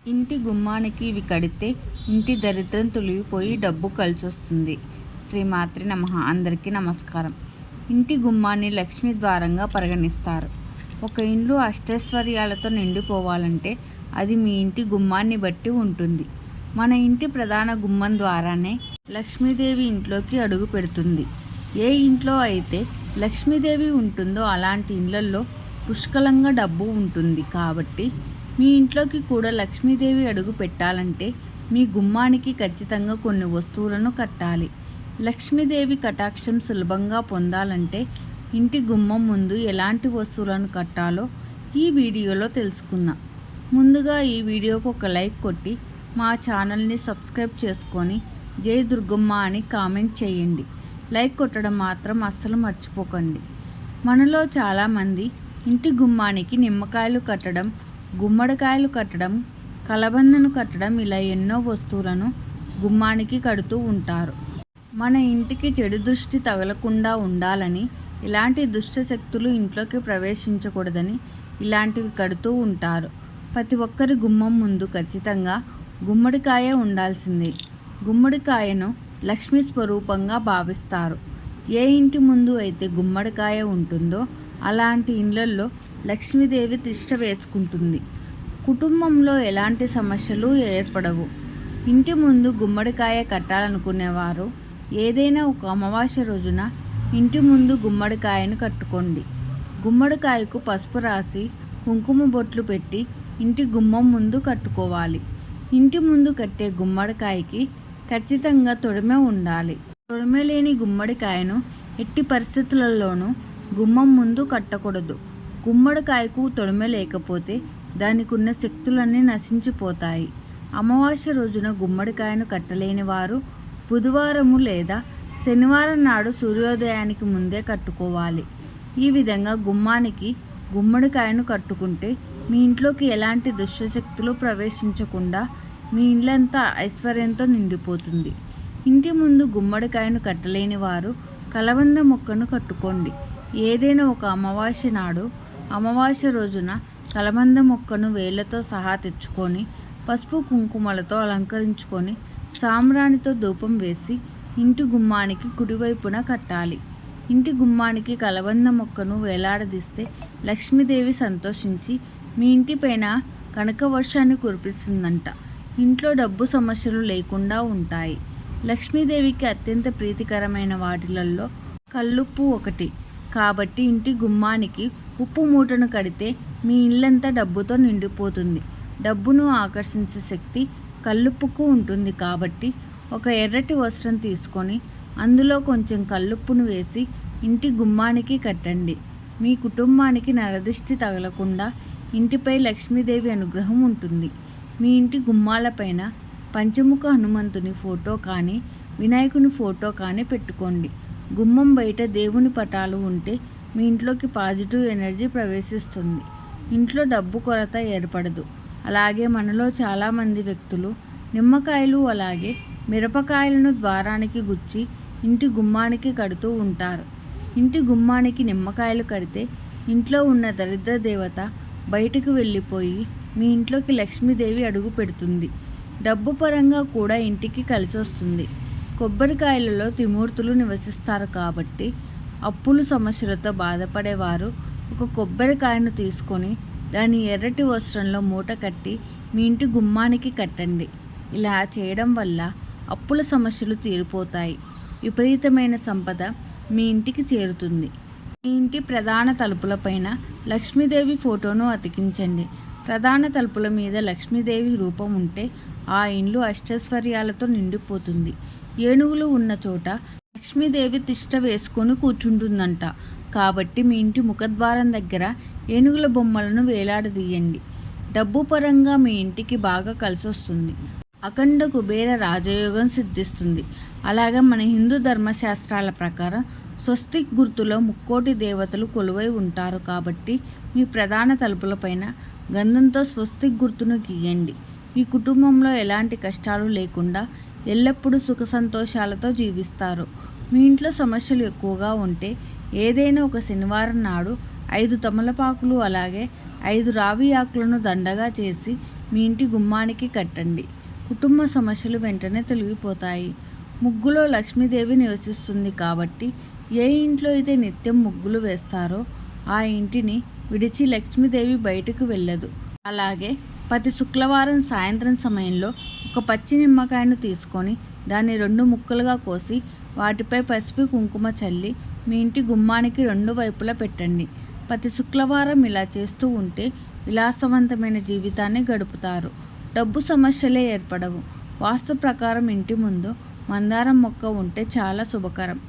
ఇంటి గుమ్మానికి ఇవి కడితే ఇంటి దరిద్రం తొలగిపోయి డబ్బు కలిసొస్తుంది. శ్రీమాత్రే నమః. అందరికీ నమస్కారం. ఇంటి గుమ్మాన్ని లక్ష్మీ ద్వారంగా పరిగణిస్తారు. ఒక ఇల్లు అష్టైశ్వర్యాలతో నిండిపోవాలంటే అది మీ ఇంటి గుమ్మాన్ని బట్టి ఉంటుంది. మన ఇంటి ప్రధాన గుమ్మం ద్వారానే లక్ష్మీదేవి ఇంట్లోకి అడుగు పెడుతుంది. ఏ ఇంట్లో అయితే లక్ష్మీదేవి ఉంటుందో అలాంటి ఇళ్లల్లో పుష్కలంగా డబ్బు ఉంటుంది. కాబట్టి మీ ఇంట్లోకి కూడా లక్ష్మీదేవి అడుగు పెట్టాలంటే మీ గుమ్మానికి ఖచ్చితంగా కొన్ని వస్తువులను కట్టాలి. లక్ష్మీదేవి కటాక్షం సులభంగా పొందాలంటే ఇంటి గుమ్మం ముందు ఎలాంటి వస్తువులను కట్టాలో ఈ వీడియోలో తెలుసుకుందాం. ముందుగా ఈ వీడియోకి ఒక లైక్ కొట్టి మా ఛానల్ని సబ్స్క్రైబ్ చేసుకొని జై దుర్గమ్మ అని కామెంట్ చేయండి. లైక్ కొట్టడం మాత్రం అస్సలు మర్చిపోకండి. మనలో చాలామంది ఇంటి గుమ్మానికి నిమ్మకాయలు కట్టడం, గుమ్మడికాయలు కట్టడం, కలబందను కట్టడం ఇలా ఎన్నో వస్తువులను గుమ్మానికి కడుతూ ఉంటారు. మన ఇంటికి చెడు దృష్టి తగలకుండా ఉండాలని, ఇలాంటి దుష్ట శక్తులు ఇంట్లోకి ప్రవేశించకూడదని ఇలాంటివి కడుతూ ఉంటారు. ప్రతి ఒక్కరి గుమ్మం ముందు ఖచ్చితంగా గుమ్మడికాయ ఉండాల్సిందే. గుమ్మడికాయను లక్ష్మీ స్వరూపంగా భావిస్తారు. ఏ ఇంటి ముందు అయితే గుమ్మడికాయ ఉంటుందో అలాంటి ఇళ్లల్లో లక్ష్మీదేవి తిష్ట వేసుకుంటుంది. కుటుంబంలో ఎలాంటి సమస్యలు ఏర్పడవు. ఇంటి ముందు గుమ్మడికాయ కట్టాలనుకునేవారు ఏదైనా ఒక అమావాస్య రోజున ఇంటి ముందు గుమ్మడికాయను కట్టుకోండి. గుమ్మడికాయకు పసుపు రాసి కుంకుమ బొట్లు పెట్టి ఇంటి గుమ్మం ముందు కట్టుకోవాలి. ఇంటి ముందు కట్టే గుమ్మడికాయకి ఖచ్చితంగా తొడిమె ఉండాలి. తొడిమె లేని గుమ్మడికాయను ఎట్టి పరిస్థితులలోనూ గుమ్మం ముందు కట్టకూడదు. గుమ్మడికాయకు తొడిమె లేకపోతే దానికి ఉన్న శక్తులన్నీ నశించిపోతాయి. అమావాస్య రోజున గుమ్మడికాయను కట్టలేని వారు బుధవారము లేదా శనివారం నాడు సూర్యోదయానికి ముందే కట్టుకోవాలి. ఈ విధంగా గుమ్మానికి గుమ్మడికాయను కట్టుకుంటే మీ ఇంట్లోకి ఎలాంటి దుష్టశక్తులు ప్రవేశించకుండా మీ ఇల్లంతా ఐశ్వర్యంతో నిండిపోతుంది. ఇంటి ముందు గుమ్మడికాయను కట్టలేని వారు కలబంద మొక్కను కట్టుకోండి. ఏదైనా ఒక అమావాస్య నాడు, అమావాస్య రోజున కలబంద మొక్కను వేళ్లతో సహా తెచ్చుకొని పసుపు కుంకుమలతో అలంకరించుకొని సాంబ్రాణితో ధూపం వేసి ఇంటి గుమ్మానికి కుడివైపున కట్టాలి. ఇంటి గుమ్మానికి కలబంద మొక్కను వేలాడదీస్తే లక్ష్మీదేవి సంతోషించి మీ ఇంటిపైన కనక వర్షాన్ని కురిపిస్తుందంట. ఇంట్లో డబ్బు సమస్యలు లేకుండా ఉంటాయి. లక్ష్మీదేవికి అత్యంత ప్రీతికరమైన వాటిలలో కల్లుప్పు ఒకటి. కాబట్టి ఇంటి గుమ్మానికి ఉప్పు మూటను కడితే మీ ఇల్లంతా డబ్బుతో నిండిపోతుంది. డబ్బును ఆకర్షించే శక్తి కల్లుప్పుకు ఉంటుంది. కాబట్టి ఒక ఎర్రటి వస్త్రం తీసుకొని అందులో కొంచెం కల్లుప్పును వేసి ఇంటి గుమ్మానికి కట్టండి. మీ కుటుంబానికి నరదిష్టి తగలకుండా ఇంటిపై లక్ష్మీదేవి అనుగ్రహం ఉంటుంది. మీ ఇంటి గుమ్మాలపైన పంచముఖ హనుమంతుని ఫోటో కానీ వినాయకుని ఫోటో కానీ పెట్టుకోండి. గుమ్మం బయట దేవుని పటాలు ఉంటే మీ ఇంట్లోకి పాజిటివ్ ఎనర్జీ ప్రవేశిస్తుంది. ఇంట్లో డబ్బు కొరత ఏర్పడదు. అలాగే మనలో చాలామంది వ్యక్తులు నిమ్మకాయలు అలాగే మిరపకాయలను ద్వారానికి గుచ్చి ఇంటి గుమ్మానికి కడుతూ ఉంటారు. ఇంటి గుమ్మానికి నిమ్మకాయలు కడితే ఇంట్లో ఉన్న దరిద్ర దేవత బయటకు వెళ్ళిపోయి మీ ఇంట్లోకి లక్ష్మీదేవి అడుగు పెడుతుంది. డబ్బు పరంగా కూడా ఇంటికి కలిసి వస్తుంది. కొబ్బరికాయలలో త్రిమూర్తులు నివసిస్తారు. కాబట్టి అప్పులు సమస్యలతో బాధపడేవారు ఒక కొబ్బరికాయను తీసుకొని దాని ఎర్రటి వస్త్రంలో మూట కట్టి మీ ఇంటి గుమ్మానికి కట్టండి. ఇలా చేయడం వల్ల అప్పుల సమస్యలు తీరిపోతాయి. విపరీతమైన సంపద మీ ఇంటికి చేరుతుంది. మీ ఇంటి ప్రధాన తలుపులపైన లక్ష్మీదేవి ఫోటోను అతికించండి. ప్రధాన తలుపుల మీద లక్ష్మీదేవి రూపం ఉంటే ఆ ఇండ్లు అష్టైశ్వర్యాలతో నిండిపోతుంది. ఏనుగులు ఉన్న చోట లక్ష్మీదేవి తిష్ట వేసుకొని కూర్చుంటుందంట. కాబట్టి మీ ఇంటి ముఖద్వారం దగ్గర ఏనుగుల బొమ్మలను వేలాడదీయండి. డబ్బు పరంగా మీ ఇంటికి బాగా కలిసొస్తుంది. అఖండ కుబేర రాజయోగం సిద్ధిస్తుంది. అలాగే మన హిందూ ధర్మశాస్త్రాల ప్రకారం స్వస్తిక్ గుర్తులో ముక్కోటి దేవతలు కొలువై ఉంటారు. కాబట్టి మీ ప్రధాన తలుపులపైన గంధంతో స్వస్తిక్ గుర్తును గీయండి. మీ కుటుంబంలో ఎలాంటి కష్టాలు లేకుండా ఎల్లప్పుడూ సుఖ సంతోషాలతో జీవిస్తారు. మీ ఇంట్లో సమస్యలు ఎక్కువగా ఉంటే ఏదైనా ఒక శనివారం నాడు 5 తమలపాకులు అలాగే 5 రావి ఆకులను దండగా చేసి మీ ఇంటి గుమ్మానికి కట్టండి. కుటుంబ సమస్యలు వెంటనే తొలగిపోతాయి. ముగ్గులో లక్ష్మీదేవి నివసిస్తుంది కాబట్టి ఏ ఇంట్లో అయితే నిత్యం ముగ్గులు వేస్తారో ఆ ఇంటిని విడిచి లక్ష్మీదేవి బయటకు వెళ్ళదు. అలాగే ప్రతి శుక్రవారం సాయంత్రం సమయంలో ఒక పచ్చి నిమ్మకాయను తీసుకొని దాన్ని 2 ముక్కలుగా కోసి వాటిపై పసుపు కుంకుమ చల్లి మీ ఇంటి గుమ్మానికి 2 వైపులా పెట్టండి. ప్రతి శుక్రవారం ఇలా చేస్తూ ఉంటే విలాసవంతమైన జీవితాన్ని గడుపుతారు. డబ్బు సమస్యలే ఏర్పడవు. వాస్తు ప్రకారం ఇంటి ముందు మందారం మొక్క ఉంటే చాలా శుభకరం.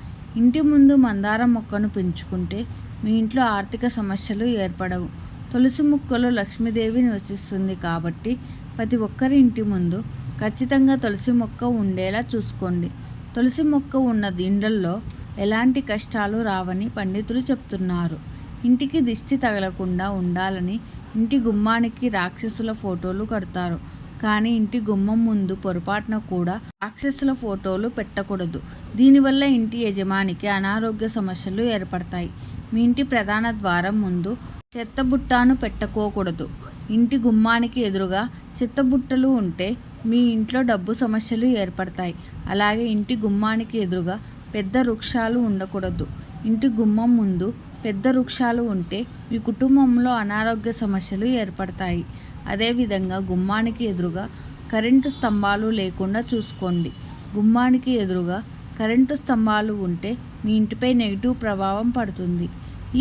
ఇంటి ముందు మందారం మొక్కను పెంచుకుంటే మీ ఇంట్లో ఆర్థిక సమస్యలు ఏర్పడవు. తులసి మొక్కలో లక్ష్మీదేవి నివసిస్తుంది కాబట్టి ప్రతి ఒక్కరి ఇంటి ముందు ఖచ్చితంగా తులసి మొక్క ఉండేలా చూసుకోండి. తులసి మొక్క ఉన్న ఇళ్లల్లో ఎలాంటి కష్టాలు రావని పండితులు చెప్తున్నారు. ఇంటికి దిష్టి తగలకుండా ఉండాలని ఇంటి గుమ్మానికి రాక్షసుల ఫోటోలు కడతారు. కానీ ఇంటి గుమ్మం ముందు పొరపాటున కూడా రాక్షసుల ఫోటోలు పెట్టకూడదు. దీనివల్ల ఇంటి యజమానికి అనారోగ్య సమస్యలు ఏర్పడతాయి. మీ ఇంటి ప్రధాన ద్వారం ముందు చెత్తబుట్టను పెట్టుకోకూడదు. ఇంటి గుమ్మానికి ఎదురుగా చెత్తబుట్టలు ఉంటే మీ ఇంట్లో డబ్బు సమస్యలు ఏర్పడతాయి. అలాగే ఇంటి గుమ్మానికి ఎదురుగా పెద్ద వృక్షాలు ఉండకూడదు. ఇంటి గుమ్మం ముందు పెద్ద వృక్షాలు ఉంటే మీ కుటుంబంలో అనారోగ్య సమస్యలు ఏర్పడతాయి. అదేవిధంగా గుమ్మానికి ఎదురుగా కరెంటు స్తంభాలు లేకుండా చూసుకోండి. గుమ్మానికి ఎదురుగా కరెంటు స్తంభాలు ఉంటే మీ ఇంటిపై నెగిటివ్ ప్రభావం పడుతుంది.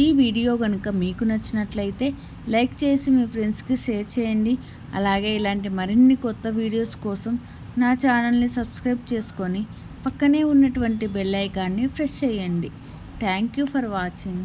ఈ వీడియో కనుక మీకు నచ్చినట్లయితే లైక్ చేసి మీ ఫ్రెండ్స్కి షేర్ చేయండి. అలాగే ఇలాంటి మరిన్ని కొత్త వీడియోస్ కోసం నా ఛానల్ని సబ్స్క్రైబ్ చేసుకొని పక్కనే ఉన్నటువంటి బెల్ ఐకాన్ని ప్రెస్ చేయండి. Thank you for watching.